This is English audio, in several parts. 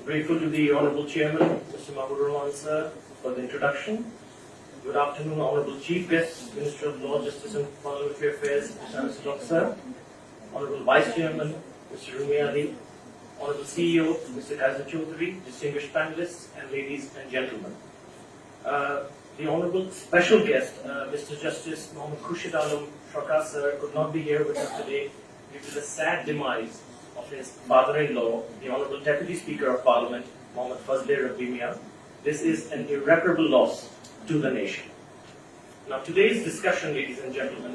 Grateful to the Honourable Chairman, Mr. Mahmood sir, for the introduction. Good afternoon, Honourable Chief Guest, Minister of Law, Justice and Parliamentary Affairs, Mr. Reshad sir, Honourable Vice Chairman, Mr. Rumi Ali, Honourable CEO, Mr. Kaiser Chaudhary, distinguished panelists, and ladies and gentlemen. The Honourable Special Guest, Mr. Justice Mohammed Khurshid Alam Shaka sir, could not be here with us today due to the sad demise of his father-in-law, the Honourable Deputy Speaker of Parliament, Mohammed Fazlir Imam. This is an irreparable loss to the nation. Now, today's discussion, ladies and gentlemen,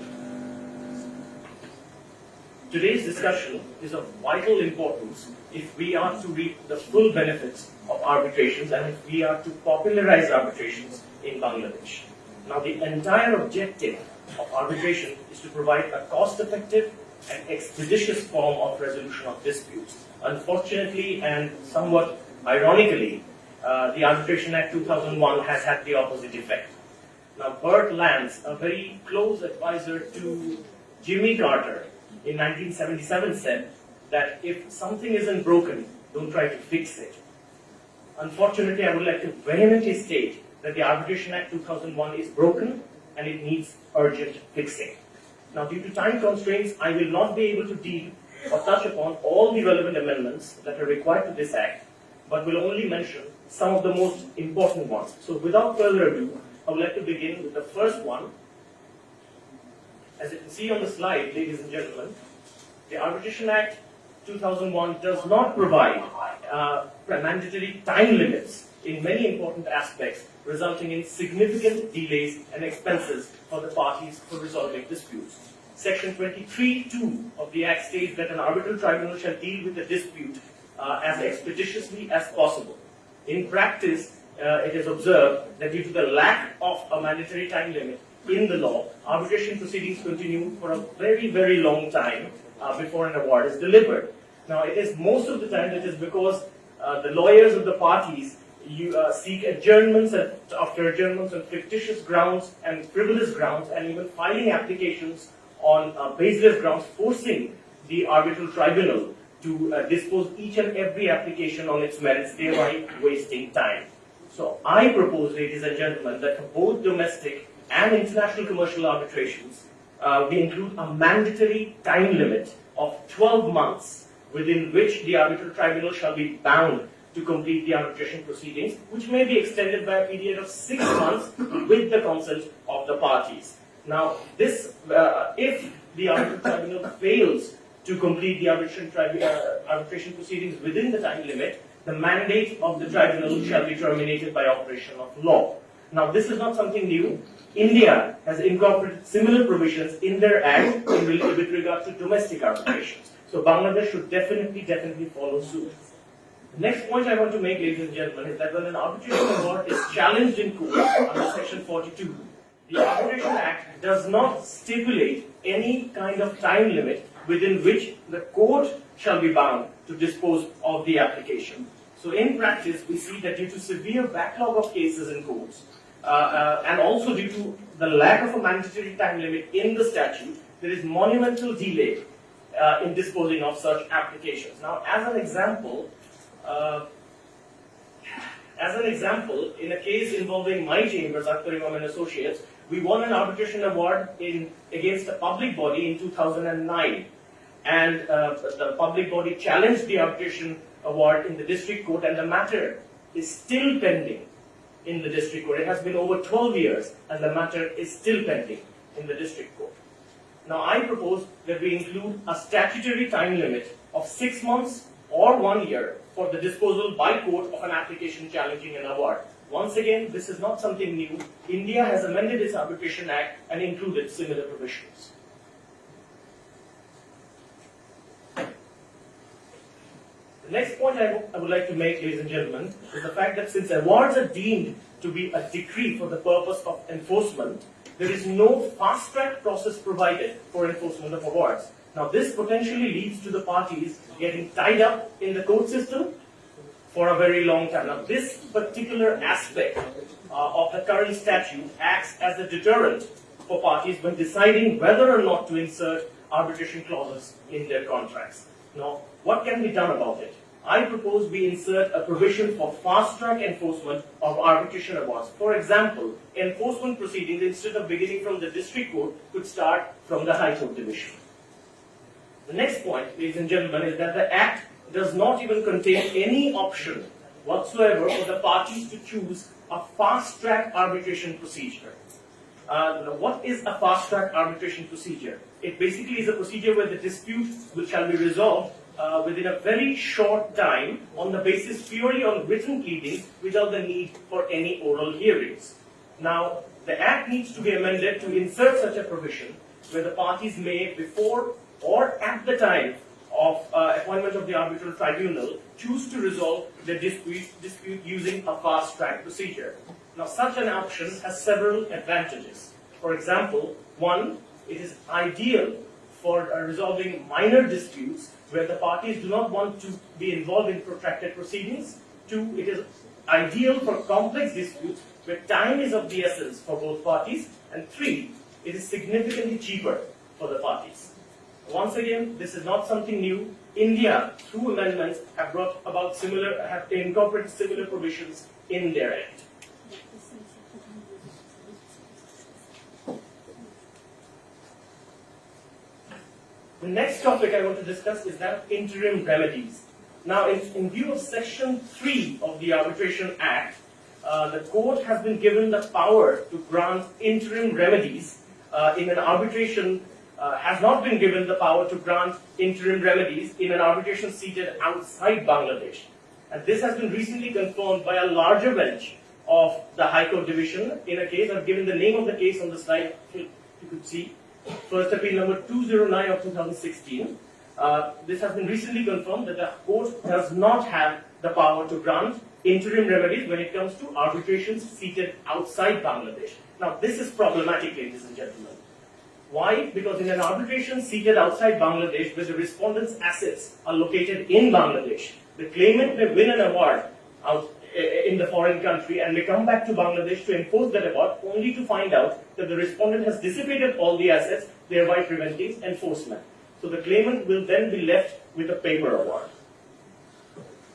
is of vital importance if we are to reap the full benefits of arbitrations and if we are to popularize arbitrations in Bangladesh. Now, the entire objective of arbitration is to provide a cost-effective and expeditious form of resolution of disputes. Unfortunately and somewhat ironically, the Arbitration Act 2001 has had the opposite effect. Now, Bert Lance, a very close advisor to Jimmy Carter in 1977, said that if something isn't broken, don't try to fix it. Unfortunately, I would like to vehemently state that the Arbitration Act 2001 is broken and it needs urgent fixing. Now, due to time constraints, I will not be able to deal or touch upon all the relevant amendments that are required to this Act, but will only mention some of the most important ones. So, without further ado, I would like to begin with the first one. As you can see on the slide, ladies and gentlemen, the Arbitration Act 2001 does not provide mandatory time limits in many important aspects, resulting in significant delays and expenses for the parties for resolving disputes. Section 23(2) of the Act states that an arbitral tribunal shall deal with a dispute as expeditiously as possible. In practice, it is observed that due to the lack of a mandatory time limit in the law, arbitration proceedings continue for a very, very long time before an award is delivered. Now, it is most of the time it is because the lawyers of the parties seek adjournments after adjournments on fictitious grounds and frivolous grounds, and even filing applications on baseless grounds, forcing the arbitral tribunal to dispose each and every application on its merits, thereby wasting time. So I propose, ladies and gentlemen, that for both domestic and international commercial arbitrations, we include a mandatory time limit of 12 months within which the arbitral tribunal shall be bound to complete the arbitration proceedings, which may be extended by a period of 6 months with the consent of the parties. Now, this, if the arbitral tribunal fails to complete the arbitration proceedings within the time limit, the mandate of the tribunal shall be terminated by operation of law. Now, this is not something new. India has incorporated similar provisions in their act with regard to domestic arbitrations. So, Bangladesh should definitely follow suit. The next point I want to make, ladies and gentlemen, is that when an arbitration award is challenged in court under Section 42, the Arbitration Act does not stipulate any kind of time limit within which the court shall be bound to dispose of the application. So in practice, we see that due to severe backlog of cases in courts, and also due to the lack of a mandatory time limit in the statute, there is monumental delay in disposing of such applications. Now, as an example, in a case involving my chambers, Akbar Imam and Associates, we won an arbitration award against a public body in 2009. And the public body challenged the arbitration award in the district court, and the matter is still pending in the district court. It has been over 12 years, and the matter is still pending in the district court. Now, I propose that we include a statutory time limit of 6 months or 1 year for the disposal by court of an application challenging an award. Once again, this is not something new. India has amended its Arbitration Act and included similar provisions. The next point I would like to make, ladies and gentlemen, is the fact that since awards are deemed to be a decree for the purpose of enforcement, there is no fast-track process provided for enforcement of awards. Now, this potentially leads to the parties getting tied up in the court system for a very long time. Now, this particular aspect of the current statute acts as a deterrent for parties when deciding whether or not to insert arbitration clauses in their contracts. Now, what can be done about it? I propose we insert a provision for fast-track enforcement of arbitration awards. For example, enforcement proceedings, instead of beginning from the district court, could start from the High Court division. The next point, ladies and gentlemen, is that the Act does not even contain any option whatsoever for the parties to choose a fast-track arbitration procedure. What is a fast-track arbitration procedure? It basically is a procedure where the dispute shall be resolved within a very short time on the basis purely on written pleadings without the need for any oral hearings. Now, the Act needs to be amended to insert such a provision where the parties may, before or at the time of appointment of the arbitral tribunal, choose to resolve the dispute using a fast-track procedure. Now, such an option has several advantages. For example, one, it is ideal for resolving minor disputes where the parties do not want to be involved in protracted proceedings. Two, it is ideal for complex disputes where time is of the essence for both parties. And three, it is significantly cheaper for the parties. Once again, this is not something new. India, through amendments, have incorporated similar provisions in their act. The next topic I want to discuss is that of interim remedies. Now, in view of Section 3 of the Arbitration Act, the court has been given the power to grant interim remedies in an arbitration, has not been given the power to grant interim remedies in an arbitration seated outside Bangladesh. And this has been recently confirmed by a larger bench of the High Court Division in a case. I've given the name of the case on the slide, you could see. First appeal number 209 of 2016. This has been recently confirmed that the court does not have the power to grant interim remedies when it comes to arbitrations seated outside Bangladesh. Now, this is problematic, ladies and gentlemen. Why? Because in an arbitration seated outside Bangladesh, where the respondent's assets are located in Bangladesh, the claimant may win an award in the foreign country and may come back to Bangladesh to enforce that award, only to find out that the respondent has dissipated all the assets, thereby preventing enforcement. So the claimant will then be left with a paper award.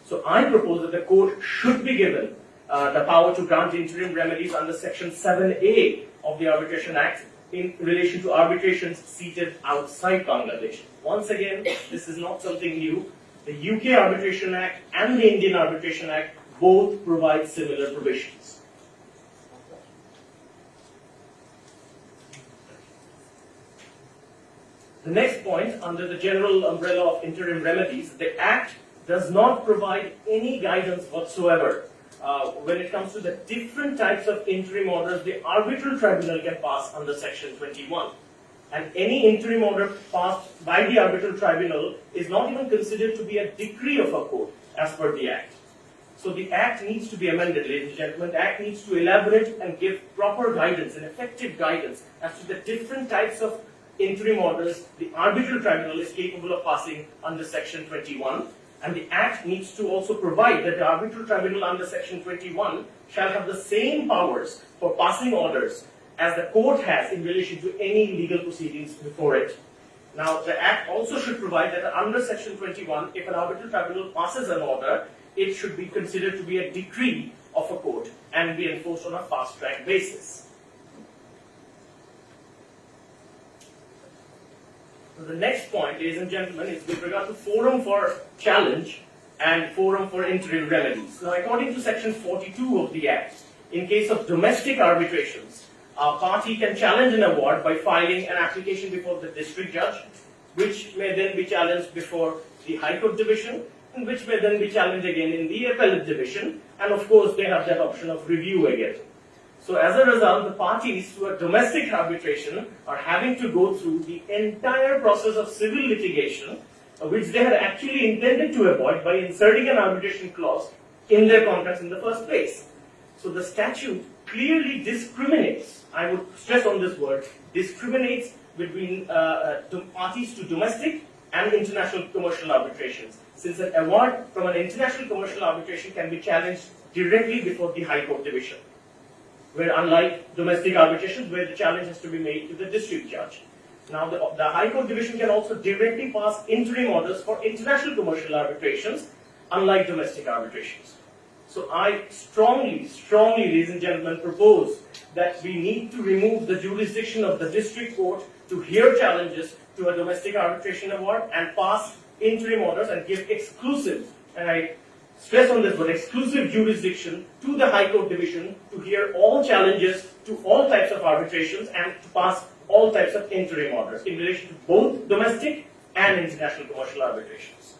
So I propose that the court should be given the power to grant interim remedies under Section 7A of the Arbitration Act in relation to arbitrations seated outside Bangladesh. Once again, this is not something new. The UK Arbitration Act and the Indian Arbitration Act both provide similar provisions. The next point, under the general umbrella of interim remedies, the Act does not provide any guidance whatsoever when it comes to the different types of interim orders the arbitral tribunal can pass under Section 21. And any interim order passed by the arbitral tribunal is not even considered to be a decree of a court as per the Act. So the Act needs to be amended, ladies and gentlemen. The Act needs to elaborate and give proper guidance and effective guidance as to the different types of interim orders the arbitral tribunal is capable of passing under Section 21. And the Act needs to also provide that the arbitral tribunal under Section 21 shall have the same powers for passing orders as the court has in relation to any legal proceedings before it. Now, the Act also should provide that under Section 21, if an arbitral tribunal passes an order, it should be considered to be a decree of a court and be enforced on a fast-track basis. So the next point, ladies and gentlemen, is with regard to forum for challenge and forum for interim remedies. Now, according to Section 42 of the Act, in case of domestic arbitrations, a party can challenge an award by filing an application before the district judge, which may then be challenged before the High Court Division, and which may then be challenged again in the Appellate Division, and of course they have that option of review again. So as a result, the parties to a domestic arbitration are having to go through the entire process of civil litigation, which they had actually intended to avoid by inserting an arbitration clause in their contracts in the first place. So the statute clearly discriminates, I would stress on this word, discriminates between parties to domestic and international commercial arbitrations, since an award from an international commercial arbitration can be challenged directly before the High Court Division, where unlike domestic arbitrations where the challenge has to be made to the district judge. Now the High Court Division can also directly pass interim orders for international commercial arbitrations, unlike domestic arbitrations. So I strongly, ladies and gentlemen, propose that we need to remove the jurisdiction of the district court to hear challenges to a domestic arbitration award and pass interim orders and give exclusive, and I stress on this, but exclusive jurisdiction to the High Court Division to hear all challenges to all types of arbitrations and to pass all types of interim orders in relation to both domestic and international commercial arbitrations.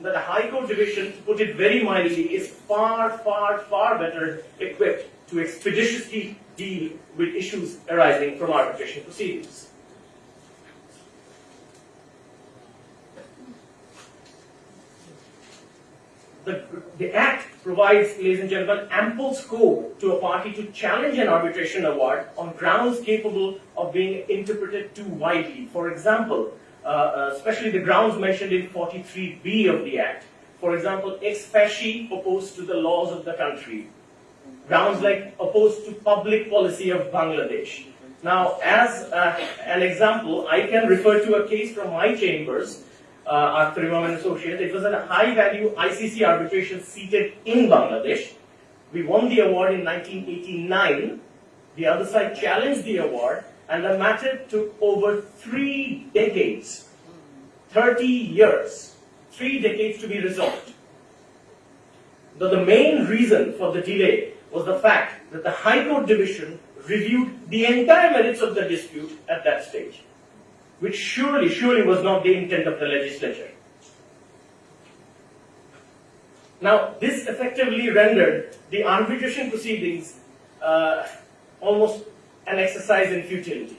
That the High Court Division, to put it very mildly, is far better equipped to expeditiously deal with issues arising from arbitration proceedings. The Act provides, ladies and gentlemen, ample scope to a party to challenge an arbitration award on grounds capable of being interpreted too widely. For example, especially the grounds mentioned in 43B of the Act. For example, ex facie opposed to the laws of the country. Grounds like opposed to public policy of Bangladesh. Now, as an example, I can refer to a case from my chambers after Imam and Associates. It was a high-value ICC arbitration seated in Bangladesh. We won the award in 1989. The other side challenged the award, and the matter took over 3 decades, 30 years, 3 decades to be resolved. The main reason for the delay was the fact that the High Court Division reviewed the entire merits of the dispute at that stage, which surely was not the intent of the legislature. Now, this effectively rendered the arbitration proceedings almost an exercise in futility.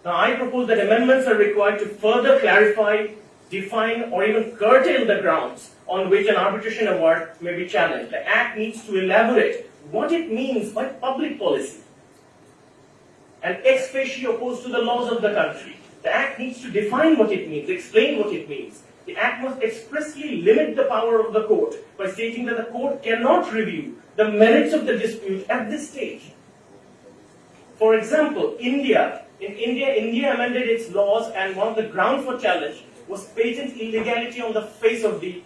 Now, I propose that amendments are required to further clarify, define, or even curtail the grounds on which an arbitration award may be challenged. The Act needs to elaborate what it means by public policy and ex facie opposed to the laws of the country. The Act needs to define what it means, explain what it means. The Act must expressly limit the power of the court by stating that the court cannot review the merits of the dispute at this stage. For example, India amended its laws, and one of the grounds for challenge was patent illegality on the face of the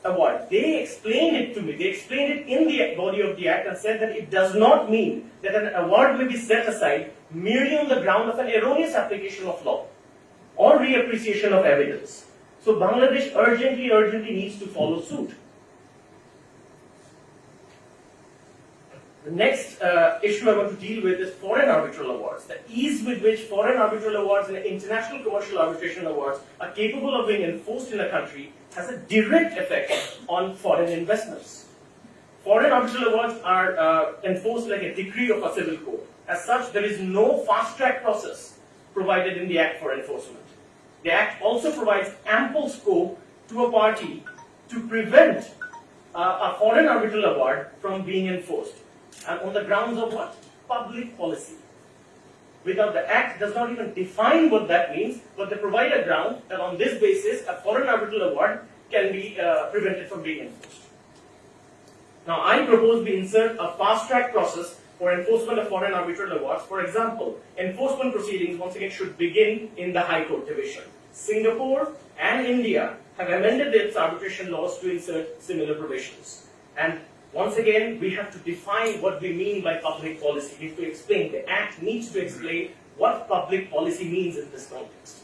award. They explained it to me. They explained it in the body of the Act and said that it does not mean that an award may be set aside merely on the ground of an erroneous application of law or reappreciation of evidence. So Bangladesh urgently needs to follow suit. The next issue I want to deal with is foreign arbitral awards. The ease with which foreign arbitral awards and international commercial arbitration awards are capable of being enforced in a country has a direct effect on foreign investments. Foreign arbitral awards are enforced like a decree of a civil court. As such, there is no fast-track process provided in the Act for enforcement. The Act also provides ample scope to a party to prevent a foreign arbitral award from being enforced. And on the grounds of what? Public policy. Without the Act does not even define what that means, but they provide a ground that on this basis a foreign arbitral award can be prevented from being enforced. Now I propose we insert a fast-track process for enforcement of foreign arbitral awards. For example, enforcement proceedings once again should begin in the High Court Division. Singapore and India have amended its arbitration laws to insert similar provisions. And once again, we have to define what we mean by public policy. We have to explain. The Act needs to explain what public policy means in this context.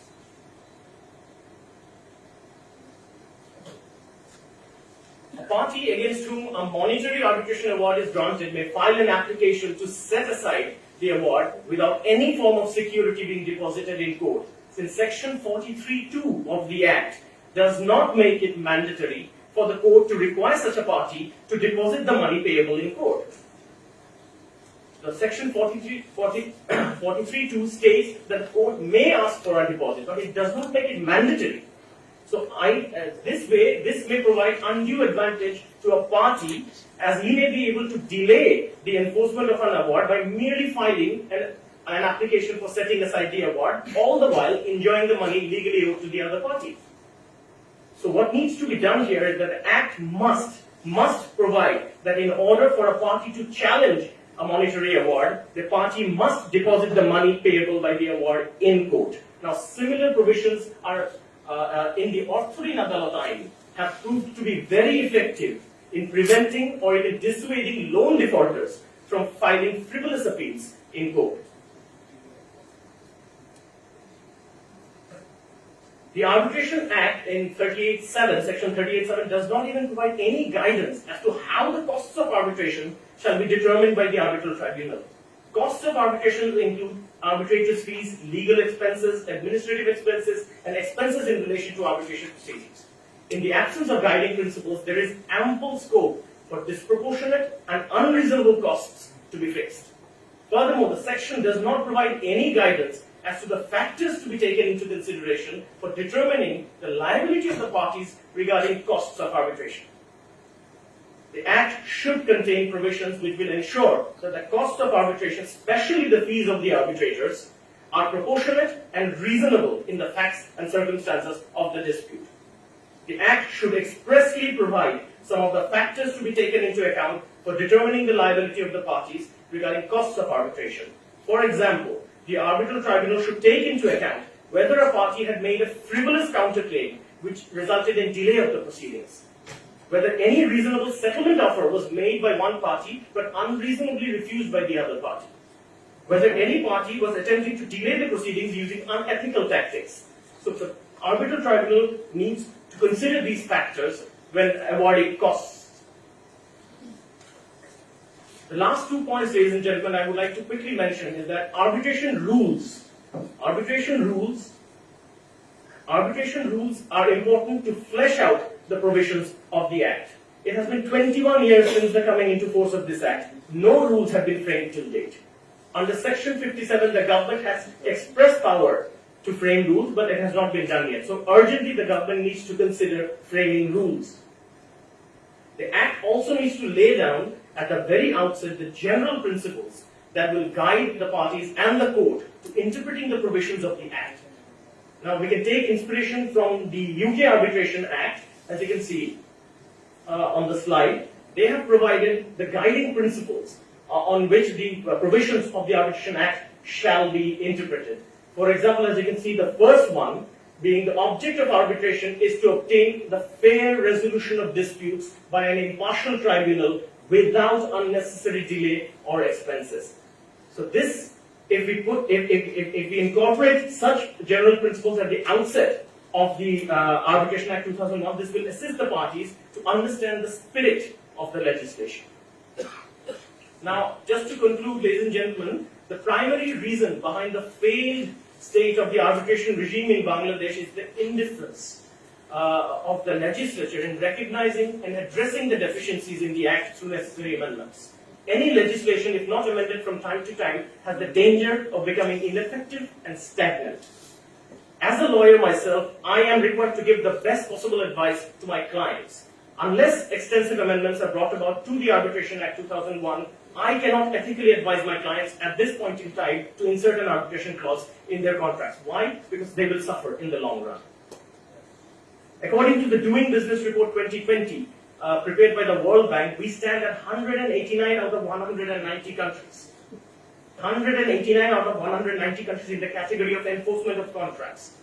A party against whom a monetary arbitration award is granted may file an application to set aside the award without any form of security being deposited in court, since Section 43(2) of the Act does not make it mandatory for the court to require such a party to deposit the money payable in court. The Section 43(2) states that the court may ask for a deposit, but it does not make it mandatory. So this may provide undue advantage to a party, as he may be able to delay the enforcement of an award by merely filing an application for setting aside the award, all the while enjoying the money legally owed to the other party. So what needs to be done here is that the Act must provide that in order for a party to challenge a monetary award, the party must deposit the money payable by the award in court. Now, similar provisions are in the Orthorin Adalat Ain have proved to be very effective in preventing or even dissuading loan defaulters from filing frivolous appeals in court. The Arbitration Act in 38(7), Section 38(7) does not even provide any guidance as to how the costs of arbitration shall be determined by the arbitral tribunal. Costs of arbitration will include arbitrators' fees, legal expenses, administrative expenses, and expenses in relation to arbitration proceedings. In the absence of guiding principles, there is ample scope for disproportionate and unreasonable costs to be fixed. Furthermore, the section does not provide any guidance as to the factors to be taken into consideration for determining the liability of the parties regarding costs of arbitration. The Act should contain provisions which will ensure that the cost of arbitration, especially the fees of the arbitrators, are proportionate and reasonable in the facts and circumstances of the dispute. The Act should expressly provide some of the factors to be taken into account for determining the liability of the parties regarding costs of arbitration. For example, the arbitral tribunal should take into account whether a party had made a frivolous counterclaim which resulted in delay of the proceedings, whether any reasonable settlement offer was made by one party but unreasonably refused by the other party, whether any party was attempting to delay the proceedings using unethical tactics. So the arbitral tribunal needs to consider these factors when awarding costs. The last 2 points, ladies and gentlemen, I would like to quickly mention is that arbitration rules are important to flesh out the provisions of the Act. It has been 21 years since the coming into force of this Act. No rules have been framed till date. Under Section 57, the government has express power to frame rules, but it has not been done yet. So urgently, the government needs to consider framing rules. The Act also needs to lay down at the very outset the general principles that will guide the parties and the court to interpreting the provisions of the Act. Now, we can take inspiration from the UK Arbitration Act. As you can see on the slide, they have provided the guiding principles on which the provisions of the Arbitration Act shall be interpreted. For example, as you can see, the first one being the object of arbitration is to obtain the fair resolution of disputes by an impartial tribunal without unnecessary delay or expenses. So this, if we incorporate such general principles at the outset of the Arbitration Act 2001, this will assist the parties to understand the spirit of the legislation. Now, just to conclude, ladies and gentlemen, the primary reason behind the failed state of the arbitration regime in Bangladesh is the indifference of the legislature in recognizing and addressing the deficiencies in the Act through necessary amendments. Any legislation, if not amended from time to time, has the danger of becoming ineffective and stagnant. As a lawyer myself, I am required to give the best possible advice to my clients. Unless extensive amendments are brought about to the Arbitration Act 2001, I cannot ethically advise my clients at this point in time to insert an arbitration clause in their contracts. Why? Because they will suffer in the long run. According to the Doing Business Report 2020, prepared by the World Bank, we stand at 189 out of 190 countries. 189 out of 190 countries in the category of enforcement of contracts,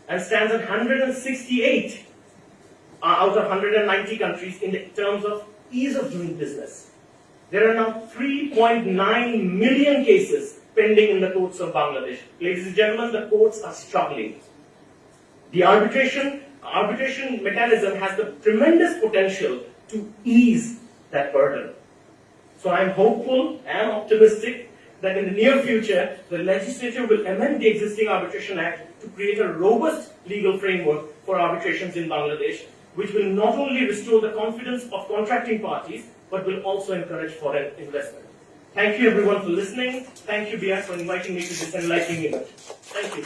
and stands at 168 out of 190 countries in the terms of ease of doing business. There are now 3.9 million cases pending in the courts of Bangladesh. Ladies and gentlemen, the courts are struggling. The arbitration mechanism has the tremendous potential to ease that burden. So I am hopeful and optimistic that in the near future, the legislature will amend the existing Arbitration Act to create a robust legal framework for arbitrations in Bangladesh, which will not only restore the confidence of contracting parties, but will also encourage foreign investment. Thank you everyone for listening. Thank you, BIAC, for inviting me to this enlightening event. Thank you.